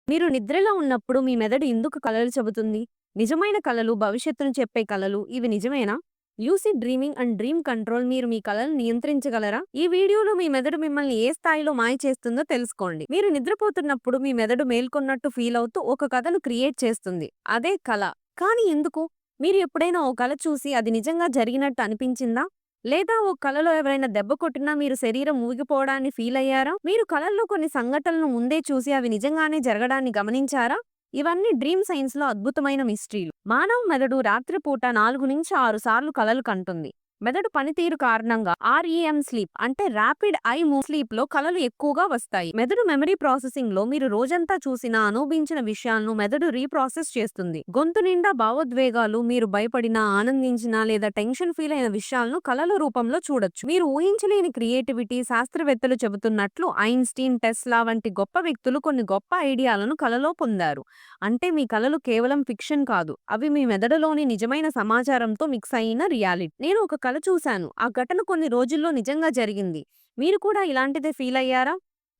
మీరు నిద్రలో ఉన్నప్పుడు మీ మెదడు ఎందుకు కలలు చెబుతుంది? నిజమైన కలలు, భవిష్యత్తును చెప్పే కలలు ఇవి నిజమేనా? Lucid dreaming and dream control మీరు మీ కలలను నియంత్రించగలరా? ఈ వీడియోలో మీ మెదడు మిమ్మల్ని ఏ స్థాయిలో మాయ చేస్తుందో తెలుసుకోండి. మీరు నిద్రపోతున్నప్పుడు మీ మెదడు మేల్కొన్నట్టు ఫీల్ అవుతూ ఒక కథను క్రియేట్ చేస్తుంది. అదే కల. కానీ ఎందుకు? మీరు ఎప్పుడైనా ఓ కల చూసి అది నిజంగా జరిగినట్టు అనిపించిందా? లేదా ఓ కలలో ఎవరైనా దెబ్బ కొట్టినా మీరు శరీరం ఊగిపోవడాన్ని ఫీల్ అయ్యారా? మీరు కలల్లో కొన్ని సంఘటనలను ముందే చూసి అవి నిజంగానే జరగడాన్ని గమనించారా? ఇవన్నీ డ్రీమ్ సైన్స్ లో అద్భుతమైన మిస్టరీలు. మానవ మెదడు రాత్రిపూట 4 నుంచి 6 సార్లు కలలు కంటుంది. మెదడు పనితీరు కారణంగా REM స్లీప్ అంటే ర్యాపిడ్ ఐ మూవ్ స్లీప్ లో కలలు ఎక్కువగా వస్తాయి. మెదడు మెమరీ ప్రాసెసింగ్ లో మీరు రోజంతా చూసిన అనుభవించిన విషయాలను మెదడు రీప్రాసెస్ చేస్తుంది. గొంతు నిండా భావోద్వేగాలు, మీరు భయపడినా, ఆనందించినా లేదా టెన్షన్ ఫీల్ అయిన విషయాలను కలల రూపంలో చూడొచ్చు. మీరు ఊహించలేని క్రియేటివిటీ. శాస్త్రవేత్తలు చెబుతున్నట్లు ఐన్స్టీన్, టెస్లా వంటి గొప్ప వ్యక్తులు కొన్ని గొప్ప ఐడియాలను కలలో పొందారు. అంటే మీ కలలు కేవలం ఫిక్షన్ కాదు, అవి మీ మెదడులోని నిజమైన సమాచారంతో మిక్స్ అయిన రియాలిటీ. నేను ఒక కల చూశాను. ఆ ఘటన కొన్ని రోజుల్లో నిజంగా జరిగింది. మీరు కూడా ఇలాంటిదే ఫీల్ అయ్యారా?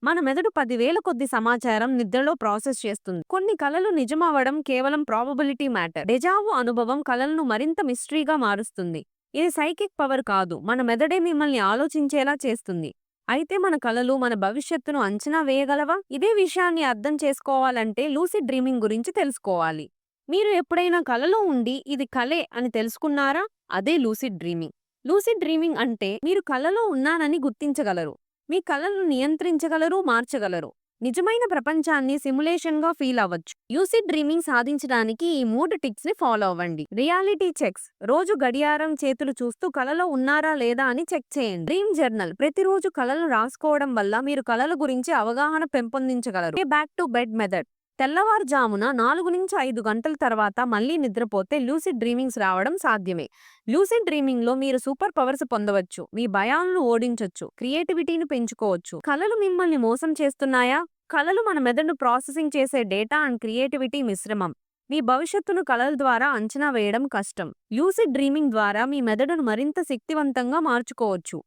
మన మెదడు 10,000 కొద్ది సమాచారం నిద్రలో ప్రాసెస్ చేస్తుంది. కొన్ని కలలు నిజమవ్వడం కేవలం ప్రాబబిలిటీ మ్యాటర్. డెజావు అనుభవం కలలను మరింత మిస్టరీగా మారుస్తుంది. ఇది సైకిక్ పవర్ కాదు, మన మెదడే మిమ్మల్ని ఆలోచించేలా చేస్తుంది. అయితే మన కలలు మన భవిష్యత్తును అంచనా వేయగలవా? ఇదే విషయాన్ని అర్థం చేసుకోవాలంటే లూసిడ్ డ్రీమింగ్ గురించి తెలుసుకోవాలి. మీరు ఎప్పుడైనా కలలో ఉండి ఇది కలే అని తెలుసుకున్నారా? అదే లూసిడ్ డ్రీమింగ్. లూసిడ్ డ్రీమింగ్ అంటే మీరు కలలో ఉన్నానని గుర్తించగలరు. మీ కలలను నియంత్రించగలరు, మార్చగలరు. నిజమైన ప్రపంచాన్ని సిమ్యులేషన్గా ఫీల్ అవ్వచ్చు. లూసిడ్ డ్రీమింగ్ సాధించడానికి ఈ 3 టిప్స్ ని ఫాలో అవ్వండి. Reality checks. రోజు గడియారం చేతులు చూస్తూ కలలో ఉన్నారా లేదా అని చెక్ చేయండి. Dream journal. ప్రతిరోజు కలలను రాసుకోవడం వల్ల మీరు కలల గురించి అవగాహన పెంపొందించగలరు. Back to bed method. తెల్లవారుజామున 4 నుంచి 5 గంటల తర్వాత మళ్లీ నిద్రపోతే లూసిడ్ డ్రీమింగ్స్ రావడం సాధ్యమే. లూసిడ్ డ్రీమింగ్ లో మీరు సూపర్ పవర్స్ పొందవచ్చు. మీ భయాలను ఓడించొచ్చు, క్రియేటివిటీని పెంచుకోవచ్చు. కలలు మిమ్మల్ని మోసం చేస్తున్నాయా? కలలు మన మెదడును ప్రాసెసింగ్ చేసే డేటా అండ్ క్రియేటివిటీ మిశ్రమం. మీ భవిష్యత్తును కలల ద్వారా అంచనా వేయడం కష్టం. లూసిడ్ డ్రీమింగ్ ద్వారా మీ మెదడును మరింత శక్తివంతంగా మార్చుకోవచ్చు.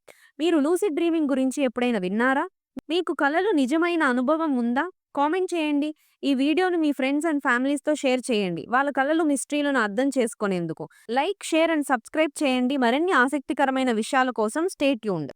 మీరు లూసిడ్ డ్రీమింగ్ గురించి ఎప్పుడైనా విన్నారా? మీకు కలలు నిజమైన అనుభవం ఉందా? కామెంట్ చేయండి. ఈ వీడియోను మీ ఫ్రెండ్స్ అండ్ ఫ్యామిలీస్తో షేర్ చేయండి. వాళ్ళ కలలు మిస్టరీలను అర్థం చేసుకునేందుకు. లైక్, షేర్ అండ్ సబ్స్క్రైబ్ చేయండి. మరిన్ని ఆసక్తికరమైన విషయాల కోసం స్టే ట్యూన్డ్.